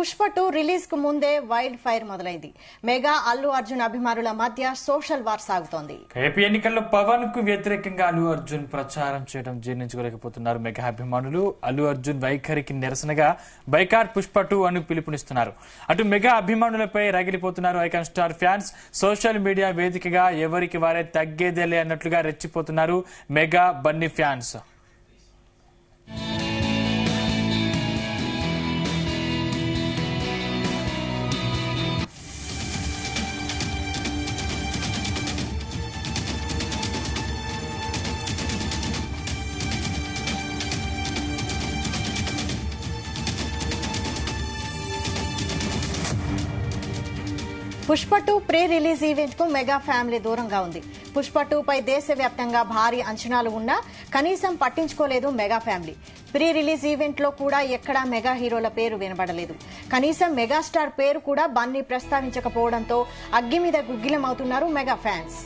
Pushpa 2 release కు ముందే wild fire మొదలైంది. మెగా అల్లు అర్జున్ అభిమానుల మధ్య సోషల్ వార్ సాగుతోంది. ఏపీ ఎన్నికల్లో పవన్ కు వ్యతిరేకంగా అల్లు అర్జున్ ప్రచారం చేయడం జీర్ణించుకోలేకపోతున్నారు మెగా అభిమానులు. అల్లు అర్జున్ వైఖరికి నిరసనగా బైకాట్ పుష్ప 2 అని పిలుపునిస్తున్నారు. అటు మెగా అభిమానులపై రగిలిపోతున్నారు icon star fans. Social media వేదికగా ఎవరికి వారే తగ్గేదేలే అన్నట్లుగా రెచ్చిపోతున్నారు mega Bunny fans. Pushpa 2 pre release event కు మెగా ఫ్యామిలీ దూరంగా ఉంది. పుష్ప 2 పై దేశవ్యాప్తంగా భారీ అంచనాలు ఉన్నా కనీసం పట్టించుకోలేదు mega family. Pre release event లో కూడా ఎక్కడా మెగా హీరోల పేరు వినబడలేదు. కనీసం మెగాస్టార్ పేరు కూడా బన్నీ ప్రస్తావించకపోవడంతో అగ్గి మీద గుగ్గిలమవుతున్నారు మెగా ఫ్యాన్స్.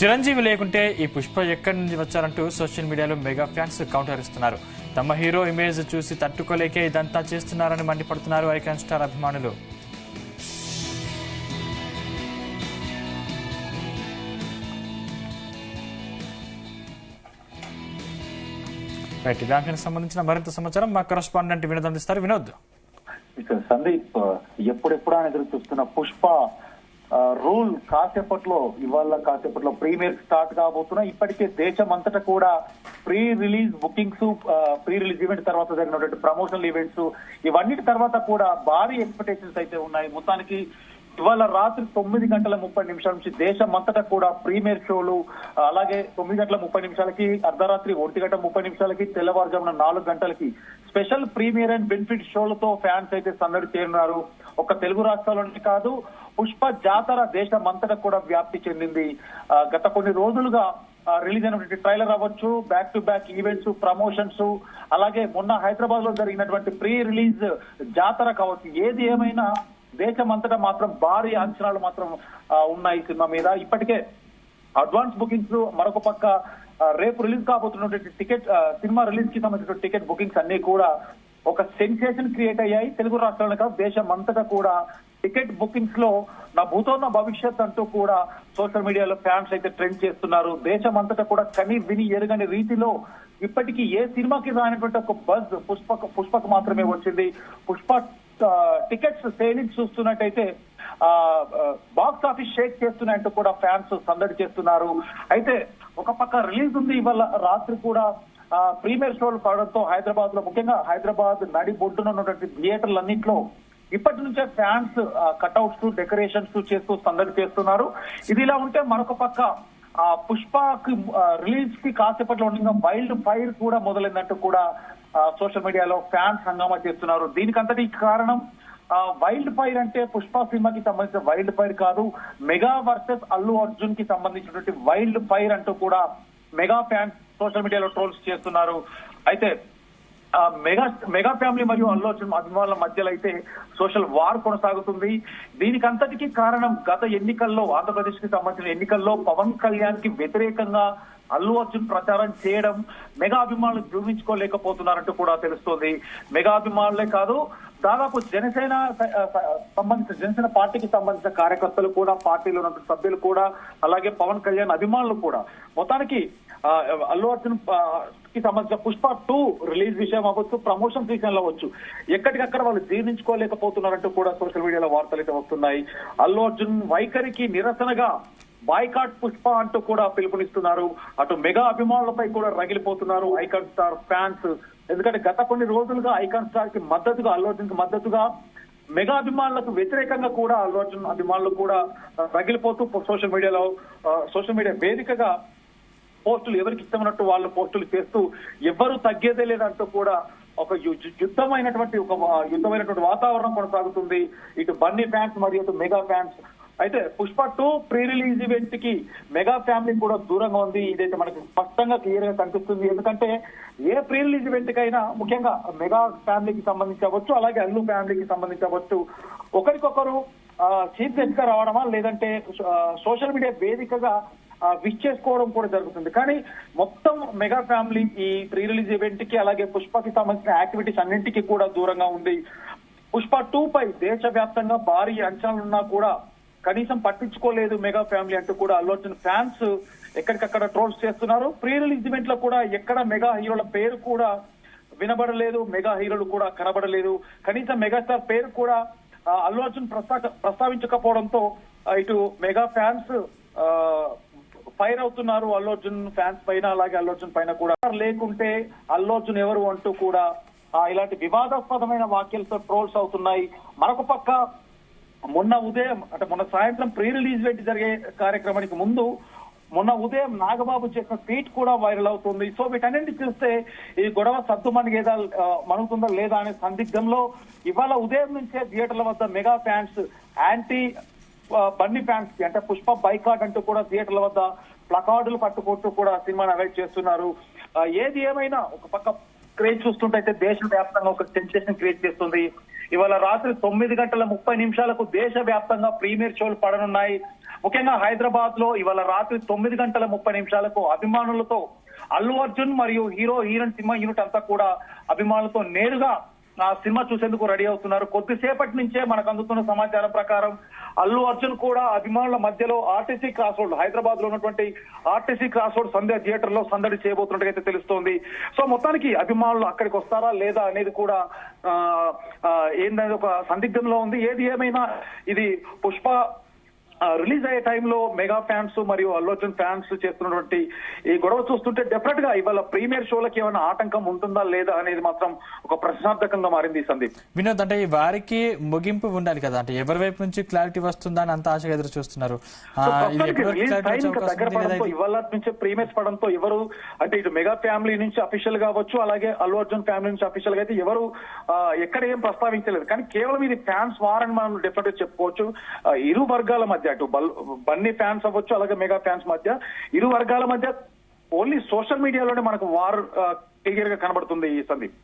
చిరంజీవి లేకుంటే ఈ పుష్ప ఎక్కడి నుంచి వచ్చారంటూ సోషల్ మీడియాలో మెగా ఫ్యాన్స్ కౌంటర్ ఇస్తున్నారు. తమ హీరో ఇమేజ్ చూసి తట్టుకోలేకే ఇదంతా చేస్తున్నారని మండిపడుతున్నారు ఐకాన్ స్టార్ అభిమానులు. రైట్, ఈ అంశానికి సంబంధించిన మరింత సమాచారం మా కరెస్పాండెంట్ వినోద్ అందిస్తారు. వినోద్, సందీప్, ఎప్పుడెప్పుడా ఎదురు చూస్తున్న పుష్ప రూల్ కాసేపట్లో ప్రీమియర్ స్టార్ట్ కాబోతున్నా. ఇప్పటికే దేశం అంతటా కూడా pre release bookings, pre release event తర్వాత జరిగినటువంటి ప్రమోషనల్ ఈవెంట్స్, ఇవన్నిటి తర్వాత కూడా భారీ ఎక్స్పెక్టేషన్స్ అయితే ఉన్నాయి. మొత్తానికి ఇవాళ రాత్రి 9:30 నుంచి దేశం అంతటా కూడా ప్రీమియర్ షోలు, అలాగే 9:30 అర్ధరాత్రి 1:30 తెల్లవారుజామున 4 గంటలకి స్పెషల్ ప్రీమియర్ అండ్ బెనిఫిట్ షోలతో ఫ్యాన్స్ అయితే సందడి చేరున్నారు. ఒక్క తెలుగు రాష్ట్రాల్లోనే కాదు, పుష్ప జాతర దేశం అంతటా కూడా వ్యాప్తి చెందింది. గత కొన్ని రోజులుగా రిలీజ్ అయినటువంటి ట్రైలర్ అవ్వచ్చు, back to back events, promotions, అలాగే మొన్న హైదరాబాద్ లో జరిగినటువంటి ప్రీ రిలీజ్ జాతర కావచ్చు, ఏది ఏమైనా దేశం అంతటా మాత్రం భారీ అంచనాలు మాత్రం ఉన్నాయి సినిమా మీద. ఇప్పటికే అడ్వాన్స్ బుకింగ్స్, మరొక పక్క రేపు రిలీజ్ కాబోతున్నటువంటి సినిమా రిలీజ్ కి సంబంధించిన టికెట్ బుకింగ్స్ అన్ని కూడా ఒక సెన్సేషన్ క్రియేట్ అయ్యాయి. తెలుగు రాష్ట్రాల్లో కాదు, దేశం అంతటా కూడా టికెట్ బుకింగ్స్ లో నా భూతో నా భవిష్యత్ అంటూ కూడా సోషల్ మీడియాలో ఫ్యాన్స్ అయితే ట్రెండ్ చేస్తున్నారు. దేశం అంతటా కూడా కని విని ఎరగని రీతిలో ఇప్పటికీ ఏ సినిమాకి రానటువంటి ఒక బజ్ పుష్పకు మాత్రమే వచ్చింది. పుష్ప టికెట్స్ సేలింగ్ చూస్తున్నట్టయితే బాక్స్ ఆఫీస్ షేక్ చేస్తున్నాయంటూ కూడా ఫ్యాన్స్ సందడి చేస్తున్నారు. అయితే ఒక పక్క రిలీజ్ ఉంది, ఇవాళ రాత్రి కూడా ప్రీమియర్ షోలు పడడంతో హైదరాబాద్ లో, ముఖ్యంగా హైదరాబాద్ నడి బొడ్డున ఉన్నటువంటి థియేటర్లన్నింటిలో ఇప్పటి నుంచే ఫ్యాన్స్ కట్అవుట్స్, డెకరేషన్స్ చేస్తూ సందడి చేస్తున్నారు. ఇది ఇలా ఉంటే మరొక పక్క పుష్పకి రిలీజ్ కి కాసేపట్లో ఉండగా వైల్డ్ ఫైర్ కూడా మొదలైందంటూ కూడా సోషల్ మీడియాలో ఫ్యాన్స్ హంగామా చేస్తున్నారు. దీనికంతటి కారణం వైల్డ్ ఫైర్ అంటే పుష్ప సినిమాకి సంబంధించిన వైల్డ్ ఫైర్ కాదు, మెగా వర్సెస్ అల్లు అర్జున్ కి సంబంధించినటువంటి వైల్డ్ ఫైర్ అంటూ కూడా మెగా ఫ్యాన్స్ సోషల్ మీడియాలో ట్రోల్స్ చేస్తున్నారు. అయితే మెగా ఫ్యామిలీ మరియు అల్లు అర్జున్ అభిమానుల మధ్యలో అయితే సోషల్ వార్ కొనసాగుతుంది. దీనికంతటికీ కారణం గత ఎన్నికల్లో, ఆంధ్రప్రదేశ్ కి సంబంధించిన ఎన్నికల్లో పవన్ కళ్యాణ్ కి వ్యతిరేకంగా అల్లు అర్జున్ ప్రచారం చేయడం మెగా అభిమానులు జీర్ణించుకోలేకపోతున్నారంటూ కూడా తెలుస్తోంది. మెగా అభిమానులే కాదు, దాదాపు జనసేన పార్టీకి సంబంధించిన కార్యకర్తలు కూడా, పార్టీలో ఉన్న సభ్యులు కూడా, అలాగే పవన్ కళ్యాణ్ అభిమానులు కూడా మొత్తానికి అల్లు అర్జున్ కి సంబంధించిన పుష్ప 2 రిలీజ్ విషయం అవ్వచ్చు, ప్రమోషన్స్ విషయంలో అవ్వచ్చు, ఎక్కడికక్కడ వాళ్ళు జీర్ణించుకోలేకపోతున్నారంటూ కూడా సోషల్ మీడియాలో వార్తలు అయితే వస్తున్నాయి. అల్లు అర్జున్ వైఖరికి నిరసనగా బాయ్కాట్ పుష్ప అంటూ కూడా పిలుపునిస్తున్నారు. అటు మెగా అభిమానులపై కూడా రగిలిపోతున్నారు ఐకాన్ స్టార్ ఫ్యాన్స్. ఎందుకంటే గత కొన్ని రోజులుగా ఐకాన్ స్టార్ కి మద్దతుగా, అల్లు అర్జున్ కి మద్దతుగా మెగా అభిమానులకు వ్యతిరేకంగా కూడా అల్లు అర్జున్ అభిమానులు కూడా రగిలిపోతూ సోషల్ మీడియా వేదికగా పోస్టులు ఎవరికి ఇష్టమైనట్టు వాళ్ళు పోస్టులు చేస్తూ ఎవ్వరూ తగ్గేదే లేదంటూ కూడా ఒక యుద్ధమైనటువంటి వాతావరణం కొనసాగుతుంది ఇటు బన్నీ ఫ్యాన్స్ మరియు ఇటు మెగా ఫ్యాన్స్. అయితే పుష్ప 2 ప్రీ రిలీజ్ ఈవెంట్ కి మెగా ఫ్యామిలీ కూడా దూరంగా ఉంది. ఇదైతే మనకి స్పష్టంగా క్లియర్ గా కనిపిస్తుంది. ఎందుకంటే ఏ ప్రీ రిలీజ్ ఈవెంట్ కైనా, ముఖ్యంగా మెగా ఫ్యామిలీకి సంబంధించి అవ్వచ్చు, అలాగే అల్లు ఫ్యామిలీకి సంబంధించి అవ్వచ్చు, ఒకరికొకరు చీఫ్ గెస్ట్ గా రావడమా, లేదంటే సోషల్ మీడియా వేదికగా విష్ చేసుకోవడం కూడా జరుగుతుంది. కానీ మొత్తం మెగా ఫ్యామిలీ ఈ ప్రీ రిలీజ్ ఈవెంట్ కి అలాగే పుష్పకి సంబంధించిన యాక్టివిటీస్ అన్నింటికీ కూడా దూరంగా ఉంది. పుష్ప 2 పై దేశవ్యాప్తంగా భారీ అంచనాలున్నా కూడా కనీసం పట్టించుకోలేదు మెగా ఫ్యామిలీ అంటూ కూడా అల్లు అర్జున్ ఫ్యాన్స్ ఎక్కడికక్కడ ట్రోల్స్ చేస్తున్నారు. ప్రీ రిలీజ్ ఈవెంట్ లో కూడా ఎక్కడ మెగా హీరోల పేరు కూడా వినబడలేదు, మెగా హీరోలు కూడా కనబడలేదు. కనీసం మెగాస్టార్ పేరు కూడా అల్లు అర్జున్ ప్రస్తావించకపోవడంతో ఇటు మెగా ఫ్యాన్స్ ఫైర్ అవుతున్నారు అల్లు అర్జున్ ఫ్యాన్స్ పైన, అలాగే అల్లు అర్జున్ పైన కూడా. లేకుంటే అల్లు అర్జున్ ఎవరు అంటూ కూడా ఇలాంటి వివాదాస్పదమైన వ్యాఖ్యలతో ట్రోల్స్ అవుతున్నాయి. మరొక పక్క మొన్న ఉదయం అంటే మొన్న సాయంత్రం ప్రీ రిలీజ్ ఈవెంట్ జరిగే కార్యక్రమానికి ముందు మొన్న ఉదయం నాగబాబు చేసిన ట్వీట్ కూడా వైరల్ అవుతుంది. సో వీటన్నింటి చూస్తే ఈ గొడవ మనుగుతుందా లేదా అనే సందిగ్ధంలో ఇవాళ ఉదయం నుంచే థియేటర్ల వద్ద mega fans anti Bunny fans కి అంటే పుష్ప బైకాట్ అంటూ కూడా థియేటర్ల వద్ద ప్లకార్డులు పట్టుకుంటూ కూడా సినిమాను అవాయిడ్ చేస్తున్నారు. ఏది ఏమైనా ఒక పక్క క్రేజ్ చూస్తుంటే దేశవ్యాప్తంగా ఒక సెన్సేషన్ క్రియేట్ చేస్తుంది. ఇవాళ రాత్రి 9:30 దేశవ్యాప్తంగా ప్రీమియర్ షోలు పడనున్నాయి. ముఖ్యంగా హైదరాబాద్ లో ఇవాళ రాత్రి 9:30 అభిమానులతో అల్లు అర్జున్ మరియు హీరోయిన్ సినిమా యూనిట్ అంతా కూడా అభిమానులతో నేరుగా ఆ సినిమా చూసేందుకు రెడీ అవుతున్నారు. కొద్దిసేపటి నుంచే మనకు అందుతున్న సమాచారం ప్రకారం అల్లు అర్జున్ కూడా అభిమానుల మధ్యలో ఆర్టీసీ క్రాస్ రోడ్, హైదరాబాద్ లో ఉన్నటువంటి ఆర్టీసీ క్రాస్ రోడ్ సంధ్య థియేటర్ లో సందడి చేయబోతున్నట్టుగా తెలుస్తోంది. సో మొత్తానికి అభిమానులు అక్కడికి వస్తారా లేదా అనేది కూడా ఏందనేది ఒక సందిగ్ధంలో ఉంది. ఏది ఏమైనా ఇది పుష్ప రిలీజ్ అయ్యే టైంలో మెగా ఫ్యాన్స్ మరియు అల్లు అర్జున్ ఫ్యాన్స్ చేస్తున్నటువంటి ఈ గొడవ చూస్తుంటే డెఫినెట్ గా ఇవాళ ప్రీమియర్ షోలకి ఏమైనా ఆటంకం ఉంటుందా లేదా అనేది మాత్రం ఒక ప్రశ్నార్థకంగా మారింది. సందీప్, వినోద్, అంటే వారికి ముగింపు ఉండాలి కదా, అంటే ఎవరి వైపు నుంచి క్లారిటీ వస్తుందా అని అంత ఆశగా ఎదురు చూస్తున్నారు. దగ్గర పడంతో ఇవాళ నుంచి ప్రీమియర్స్ పడంతో ఎవరు అంటే ఇటు మెగా ఫ్యామిలీ నుంచి అఫీషియల్ కావచ్చు, అలాగే అల్లు అర్జున్ ఫ్యామిలీ నుంచి అఫీషియల్ గా అయితే ఎవరు ఎక్కడ ఏం ప్రస్తావించలేదు. కానీ కేవలం ఇది ఫ్యాన్స్ వార్ అని మనం డెఫినెట్ గా చెప్పుకోవచ్చు. ఇరు వర్గాల మధ్య అటు బన్నీ ఫ్యాన్స్ అవ్వచ్చు, అలాగే మెగా ఫ్యాన్స్ మధ్య ఇరు వర్గాల మధ్య ఓన్లీ సోషల్ మీడియాలోనే మనకు వార్ క్లియర్ గా కనబడుతుంది ఈ సందీప్.